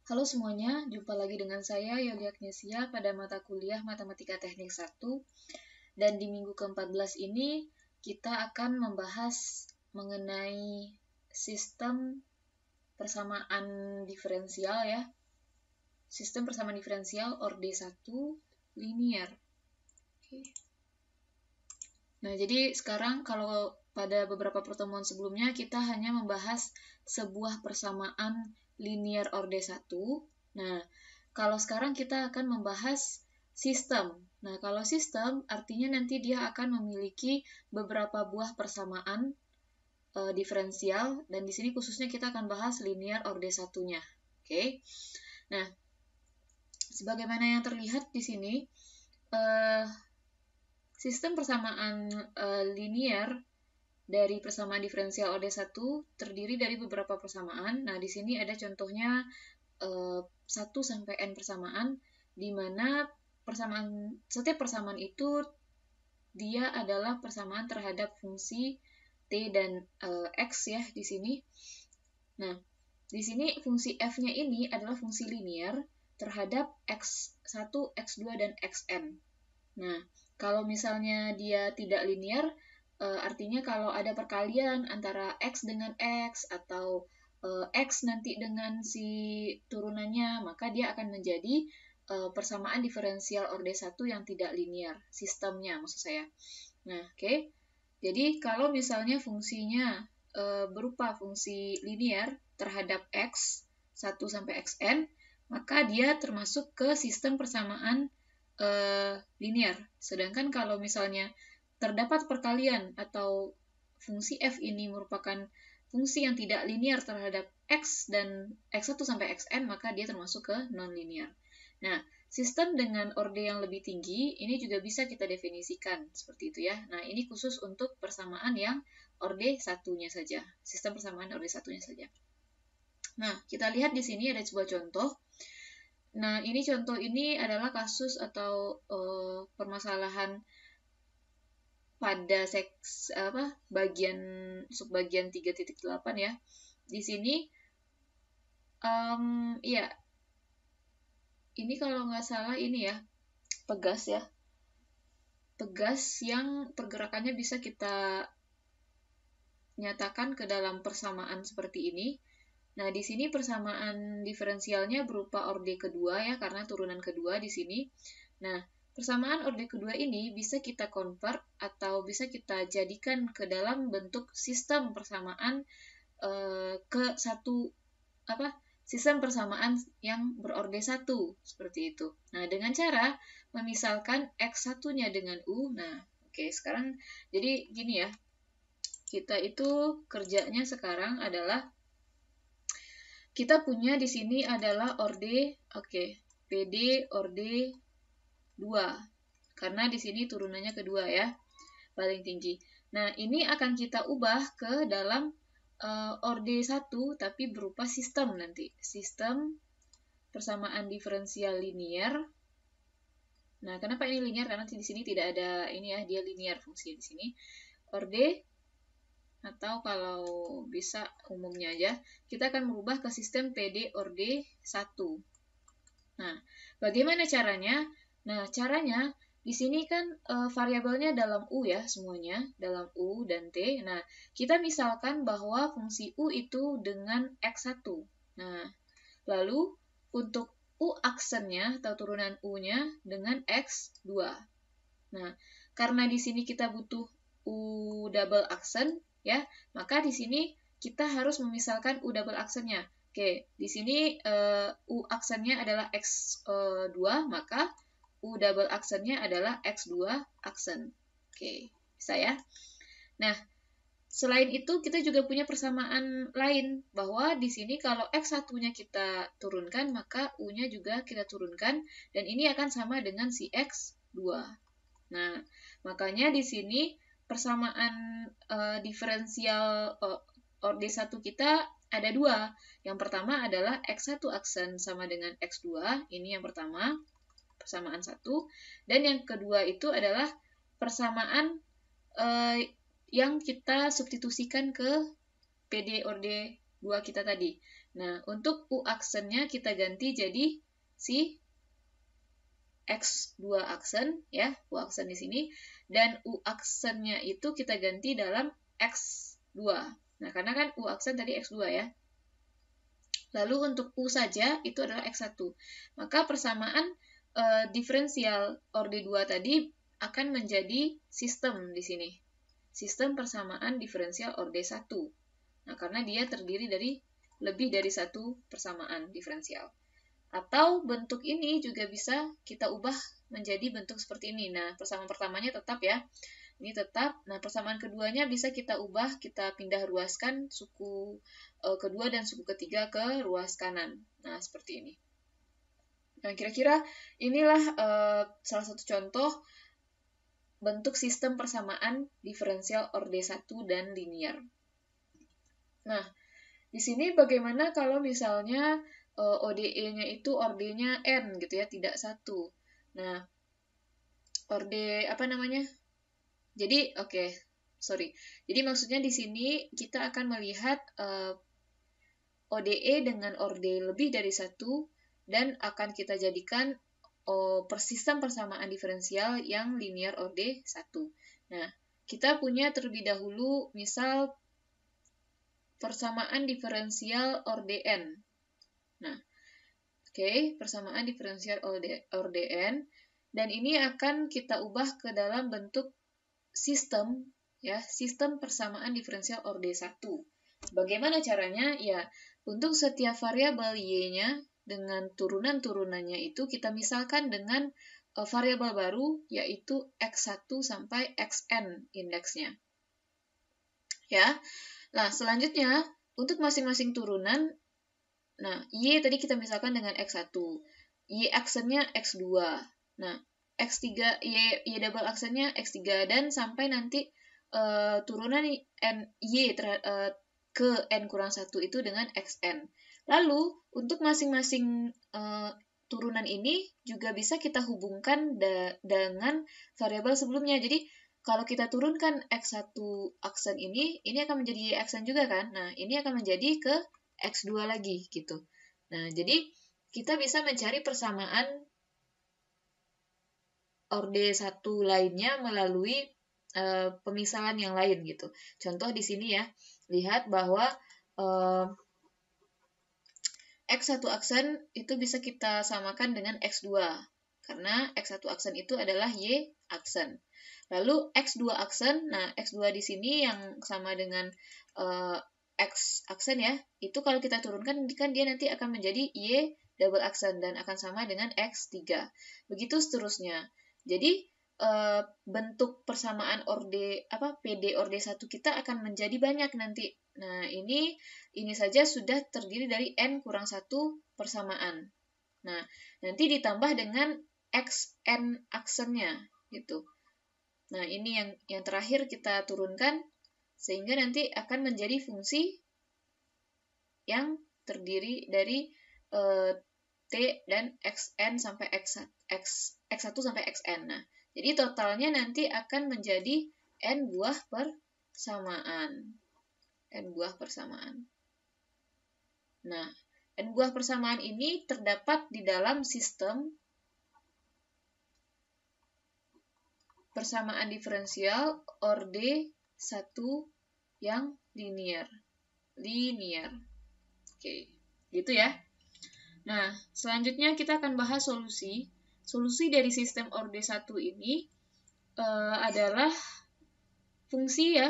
Halo semuanya, jumpa lagi dengan saya Yoli Agnesia pada mata kuliah Matematika Teknik 1. Dan di minggu ke-14 ini kita akan membahas mengenai sistem persamaan diferensial ya. Sistem persamaan diferensial orde 1 linear. Nah, jadi sekarang kalau pada beberapa pertemuan sebelumnya kita hanya membahas sebuah persamaan linear orde 1. Nah, kalau sekarang kita akan membahas sistem. Nah, kalau sistem artinya nanti dia akan memiliki beberapa buah persamaan diferensial dan di sini khususnya kita akan bahas linear orde 1-nya. Oke. Nah, sebagaimana yang terlihat di sini sistem persamaan linear dari persamaan diferensial orde 1 terdiri dari beberapa persamaan. Nah, di sini ada contohnya 1 sampai n persamaan, di mana setiap persamaan itu dia adalah persamaan terhadap fungsi t dan x ya di sini. Nah, di sini fungsi f-nya ini adalah fungsi linear terhadap x1, x2 dan xn. Nah, kalau misalnya dia tidak linear, artinya kalau ada perkalian antara x dengan x atau x nanti dengan si turunannya, maka dia akan menjadi persamaan diferensial orde 1 yang tidak linear, sistemnya maksud saya. Nah, oke. Jadi kalau misalnya fungsinya berupa fungsi linear terhadap x 1 sampai xn, maka dia termasuk ke sistem persamaan linear. Sedangkan kalau misalnya terdapat perkalian atau fungsi f ini merupakan fungsi yang tidak linear terhadap x dan x1 sampai xn, maka dia termasuk ke non-linear. Nah, sistem dengan orde yang lebih tinggi ini juga bisa kita definisikan seperti itu ya. Nah, ini khusus untuk persamaan yang orde satunya saja, sistem persamaan orde satunya saja. Nah, kita lihat di sini ada sebuah contoh. Nah, ini contoh ini adalah kasus atau permasalahan pada bagian subbagian 3.8 ya. Di sini ya ini kalau nggak salah ini ya pegas ya. Pegas yang pergerakannya bisa kita nyatakan ke dalam persamaan seperti ini. Nah, di sini persamaan diferensialnya berupa orde kedua ya, karena turunan kedua di sini. Nah, persamaan orde kedua ini bisa kita convert atau bisa kita jadikan ke dalam bentuk sistem persamaan ke satu sistem persamaan yang berorde 1 seperti itu. Nah, dengan cara memisalkan x1-nya dengan u. Nah, oke, sekarang jadi gini ya. Kita itu kerjanya sekarang adalah kita punya di sini adalah orde, PD orde 2. Karena di sini turunannya kedua ya, paling tinggi. Nah, ini akan kita ubah ke dalam orde 1 tapi berupa sistem nanti. Sistem persamaan diferensial linear. Nah, kenapa ini linear? Karena di sini tidak ada ini ya, dia linear fungsi di sini. Orde atau kalau bisa umumnya aja, kita akan merubah ke sistem PD orde 1. Nah, bagaimana caranya? Nah, caranya di sini kan variabelnya dalam U ya semuanya, dalam U dan T. Nah, kita misalkan bahwa fungsi U itu dengan X1. Nah, lalu untuk U aksennya atau turunan U-nya dengan X2. Nah, karena di sini kita butuh U double aksen ya, maka di sini kita harus memisalkan U double aksennya. Oke, di sini U aksennya adalah X2, maka U double aksennya adalah X2 aksen. Oke, bisa ya? Nah, selain itu kita juga punya persamaan lain, bahwa di sini kalau X1-nya kita turunkan, maka U-nya juga kita turunkan, dan ini akan sama dengan si X2. Nah, makanya di sini persamaan diferensial orde 1 kita ada dua. Yang pertama adalah X1 aksen sama dengan X2, ini yang pertama, persamaan 1. Dan yang kedua itu adalah persamaan yang kita substitusikan ke PD orde 2 kita tadi. Nah, untuk U aksennya kita ganti jadi si X2 aksen, ya, U aksen di sini, dan U aksennya itu kita ganti dalam X2. Nah, karena kan U aksen tadi X2 ya. Lalu untuk U saja itu adalah X1. Maka persamaan diferensial orde 2 tadi akan menjadi sistem di sini. Sistem persamaan diferensial orde 1. Nah, karena dia terdiri dari lebih dari satu persamaan diferensial. Atau bentuk ini juga bisa kita ubah menjadi bentuk seperti ini. Nah, persamaan pertamanya tetap ya. Ini tetap. Nah, persamaan keduanya bisa kita ubah, kita pindah ruaskan suku kedua dan suku ketiga ke ruas kanan. Nah, seperti ini. Nah, kira-kira inilah salah satu contoh bentuk sistem persamaan diferensial orde 1 dan linear. Nah, di sini bagaimana kalau misalnya ODE-nya itu ordenya N gitu ya, tidak 1. Nah, orde apa namanya? Jadi, sorry. Jadi maksudnya di sini kita akan melihat ODE dengan orde lebih dari 1 dan akan kita jadikan persistem persamaan diferensial yang linear orde 1. Nah, kita punya terlebih dahulu misal persamaan diferensial orde N. Nah, persamaan diferensial orde N, dan ini akan kita ubah ke dalam bentuk sistem, ya, sistem persamaan diferensial orde 1. Bagaimana caranya? Ya, untuk setiap variabel y-nya dengan turunan-turunannya itu kita misalkan dengan variabel baru, yaitu x1 sampai xn indeksnya. Ya, nah selanjutnya untuk masing-masing turunan, nah, Y tadi kita misalkan dengan X1. Y aksennya X2. Nah, X3, Y double aksennya X3. Dan sampai nanti turunan Y ke N-1 itu dengan Xn. Lalu, untuk masing-masing turunan ini juga bisa kita hubungkan dengan variabel sebelumnya. Jadi, kalau kita turunkan X1 aksen ini akan menjadi Y aksen juga kan? Nah, ini akan menjadi ke X2 lagi gitu. Nah, jadi kita bisa mencari persamaan orde 1 lainnya melalui pemisahan yang lain gitu. Contoh di sini ya, lihat bahwa X1 aksen itu bisa kita samakan dengan X2 karena X1 aksen itu adalah Y aksen. Lalu X2 aksen, nah X2 di sini yang sama dengan X aksen ya, itu kalau kita turunkan kan dia nanti akan menjadi Y double aksen dan akan sama dengan X3. Begitu seterusnya. Jadi bentuk persamaan PD orde 1 kita akan menjadi banyak nanti. Nah, ini saja sudah terdiri dari N-1 persamaan. Nah, nanti ditambah dengan XN aksennya gitu. Nah, ini yang terakhir kita turunkan sehingga nanti akan menjadi fungsi yang terdiri dari T dan XN sampai X1 sampai XN. Nah, jadi totalnya nanti akan menjadi N buah persamaan. N buah persamaan. Nah, N buah persamaan ini terdapat di dalam sistem persamaan diferensial orde 1 yang linear. Oke, gitu ya. Nah, selanjutnya kita akan bahas solusi. Solusi dari sistem orde 1 ini adalah fungsi ya,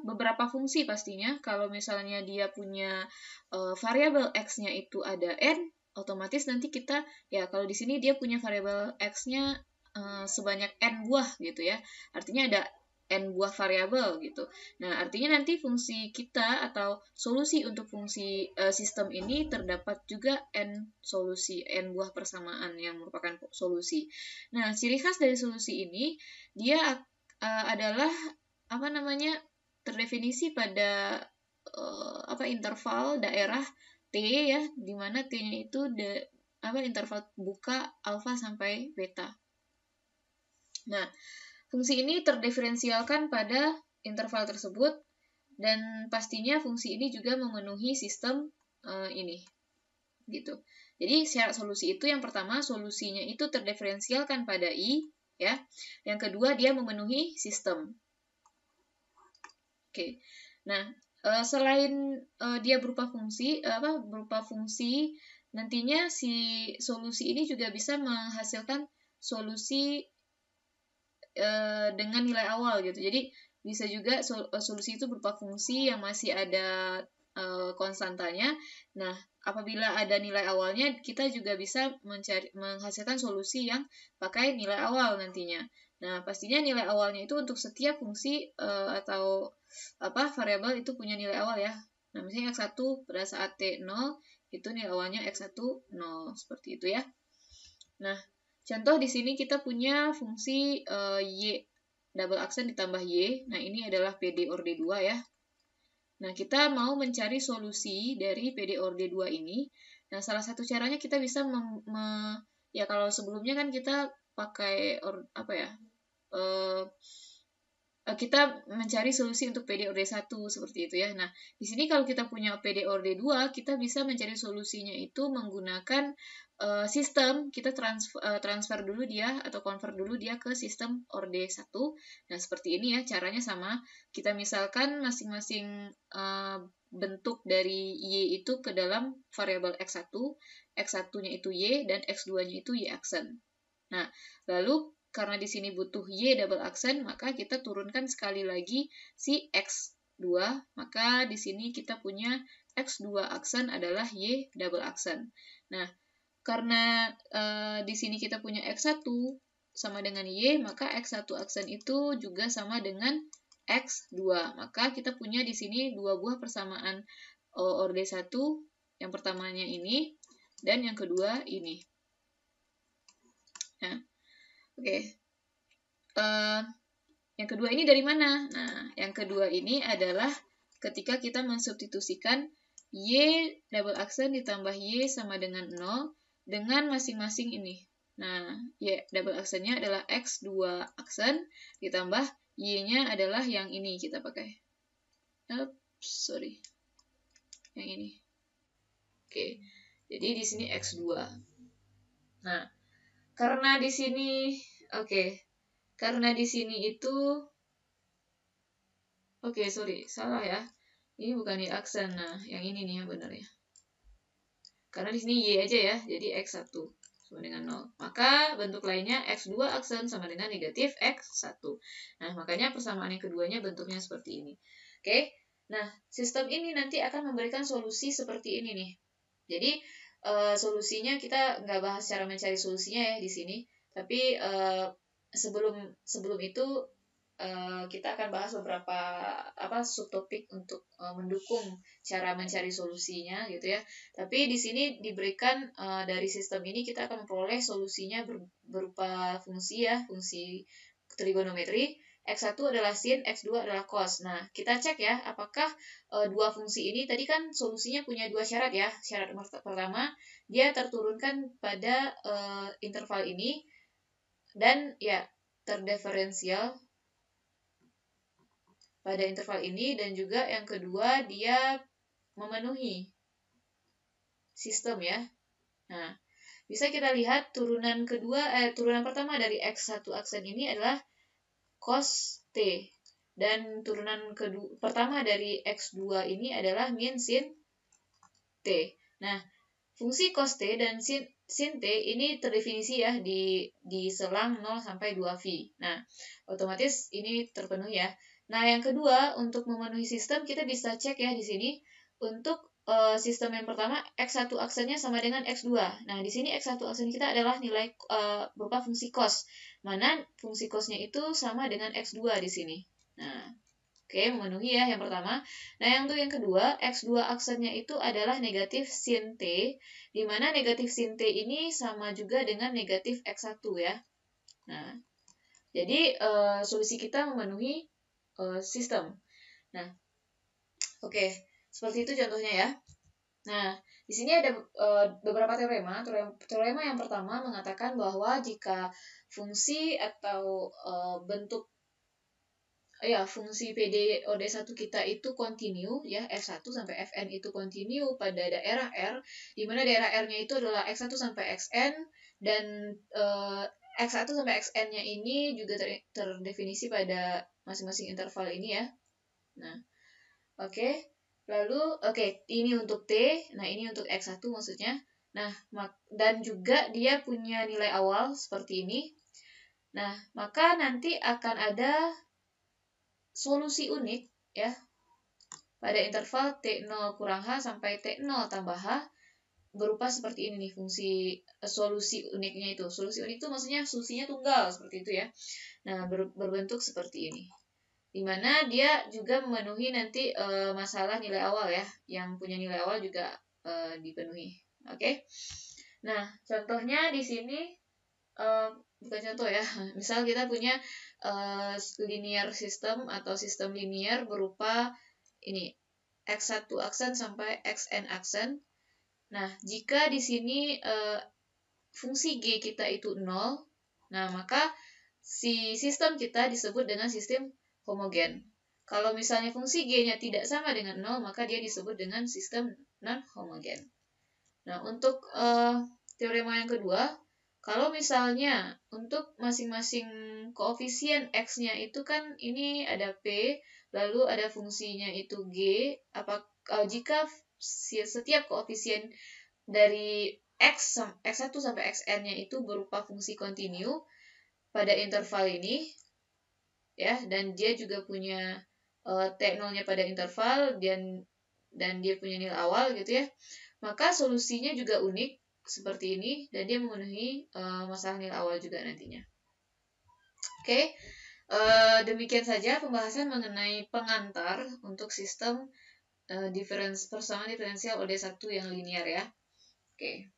beberapa fungsi pastinya. Kalau misalnya dia punya variabel x-nya itu ada n, otomatis nanti kita ya kalau di sini dia punya variabel x-nya sebanyak n buah gitu ya. Artinya ada n buah variabel gitu. Nah, artinya nanti fungsi kita atau solusi untuk fungsi sistem ini terdapat juga n buah persamaan yang merupakan solusi. Nah, ciri khas dari solusi ini dia adalah terdefinisi pada interval daerah T ya, di mana T-nya itu interval buka alfa sampai beta. Nah, fungsi ini terdiferensialkan pada interval tersebut dan pastinya fungsi ini juga memenuhi sistem ini gitu. Jadi syarat solusi itu yang pertama solusinya itu terdiferensialkan pada I ya. Yang kedua dia memenuhi sistem. Oke. Nah, selain dia berupa fungsi berupa fungsi, nantinya si solusi ini juga bisa menghasilkan solusi dengan nilai awal gitu. Jadi bisa juga solusi itu berupa fungsi yang masih ada konstantanya. Nah, apabila ada nilai awalnya, kita juga bisa menghasilkan solusi yang pakai nilai awal nantinya. Nah, pastinya nilai awalnya itu untuk setiap fungsi atau variabel itu punya nilai awal ya. Nah, misalnya X1 pada saat T 0, itu nilai awalnya X1 0, seperti itu ya. Nah, contoh di sini kita punya fungsi Y double aksen ditambah Y. Nah, ini adalah PD or D2 ya. Nah, kita mau mencari solusi dari PD or D2 ini. Nah, salah satu caranya kita bisa ya kalau sebelumnya kan kita pakai kita mencari solusi untuk PD or D1 seperti itu ya. Nah, di sini kalau kita punya PD or D2, kita bisa mencari solusinya itu menggunakan sistem. Kita transfer dulu dia atau convert dulu dia ke sistem or D1. Nah, seperti ini ya, caranya sama. Kita misalkan masing-masing bentuk dari Y itu ke dalam variabel X1. X1-nya itu Y dan X2-nya itu Y aksen. Nah, lalu karena di sini butuh Y double aksen, maka kita turunkan sekali lagi si X2, maka di sini kita punya X2 aksen adalah Y double aksen. Nah, karena di sini kita punya X1 sama dengan Y, maka X1 aksen itu juga sama dengan X2. Maka kita punya di sini dua buah persamaan orde 1, yang pertamanya ini, dan yang kedua ini. Nah, oke. Yang kedua ini dari mana? Nah, yang kedua ini adalah ketika kita mensubstitusikan Y double aksen ditambah Y sama dengan 0 dengan masing-masing ini. Nah, Y double aksennya adalah X2 aksen ditambah Y-nya adalah yang ini kita pakai. Sorry. Yang ini. Oke. Jadi di sini X2. Nah, karena di sini karena di sini itu sorry, salah ya. Ini bukan Y aksen. Nah, yang ini nih yang benar ya. Karena di sini Y aja ya, jadi X1 sama dengan 0. Maka bentuk lainnya X2 aksen sama dengan negatif X1. Nah, makanya persamaan yang keduanya bentuknya seperti ini. Oke. Nah, sistem ini nanti akan memberikan solusi seperti ini nih. Jadi, solusinya kita nggak bahas cara mencari solusinya ya di sini. Tapi sebelum itu kita akan bahas beberapa subtopik untuk mendukung cara mencari solusinya gitu ya. Tapi di sini diberikan dari sistem ini kita akan memperoleh solusinya berupa fungsi ya, fungsi trigonometri. X1 adalah sin, X2 adalah cos. Nah, kita cek ya, apakah dua fungsi ini, tadi kan solusinya punya dua syarat ya. Syarat pertama, dia terturunkan pada interval ini, dan ya, terdiferensial pada interval ini, dan juga yang kedua, dia memenuhi sistem ya. Nah, bisa kita lihat turunan pertama dari X1 aksen ini adalah cos T. Dan turunan pertama dari X2 ini adalah min sin T. Nah, fungsi cos T dan sin T ini terdefinisi ya di selang 0 sampai 2V. Nah, otomatis ini terpenuhi ya. Nah, yang kedua, untuk memenuhi sistem kita bisa cek ya di sini. Untuk sistem yang pertama, X1 aksennya sama dengan X2. Nah, di sini X1 aksen kita adalah nilai berupa fungsi cos. Mana fungsi cosnya itu sama dengan X2 di sini. Nah, memenuhi ya yang pertama. Nah, yang kedua, X2 aksennya itu adalah negatif sin T, di mana negatif sin T ini sama juga dengan negatif X1 ya. Nah, jadi solusi kita memenuhi sistem. Nah, seperti itu contohnya ya. Nah, di sini ada beberapa teorema. Teorema yang pertama mengatakan bahwa jika fungsi atau bentuk fungsi PD OD1 kita itu kontinu ya, F1 sampai Fn itu kontinu pada daerah R, di mana daerah R-nya itu adalah X1 sampai Xn, dan X1 sampai Xn-nya ini juga terdefinisi pada masing-masing interval ini ya. Nah, oke. Lalu, ini untuk T, nah ini untuk X1 maksudnya. Nah, dan juga dia punya nilai awal seperti ini. Nah, maka nanti akan ada solusi unik ya pada interval T0 kurang H sampai T0 tambah H berupa seperti ini nih fungsi solusi uniknya itu. Solusi unik itu maksudnya solusinya tunggal seperti itu ya. Nah, berbentuk seperti ini. Dimana dia juga memenuhi nanti masalah nilai awal ya, yang punya nilai awal juga dipenuhi. Oke. Nah, contohnya di sini bukan contoh ya. Misal kita punya linear system atau sistem linear berupa ini X1 aksen sampai Xn aksen. Nah, jika di sini fungsi G kita itu 0, nah maka si sistem kita disebut dengan sistem homogen. Kalau misalnya fungsi G-nya tidak sama dengan 0, maka dia disebut dengan sistem non-homogen. Nah, untuk teorema yang kedua, kalau misalnya untuk masing-masing koefisien X-nya itu kan ini ada P, lalu ada fungsinya itu G, jika setiap koefisien dari X1 sampai Xn-nya itu berupa fungsi kontinu pada interval ini, ya, dan dia juga punya T0-nya pada interval, dan dia punya nilai awal gitu ya, maka solusinya juga unik seperti ini, dan dia memenuhi masalah nilai awal juga nantinya. Oke, demikian saja pembahasan mengenai pengantar untuk sistem persamaan diferensial OD1 yang linear ya. Oke.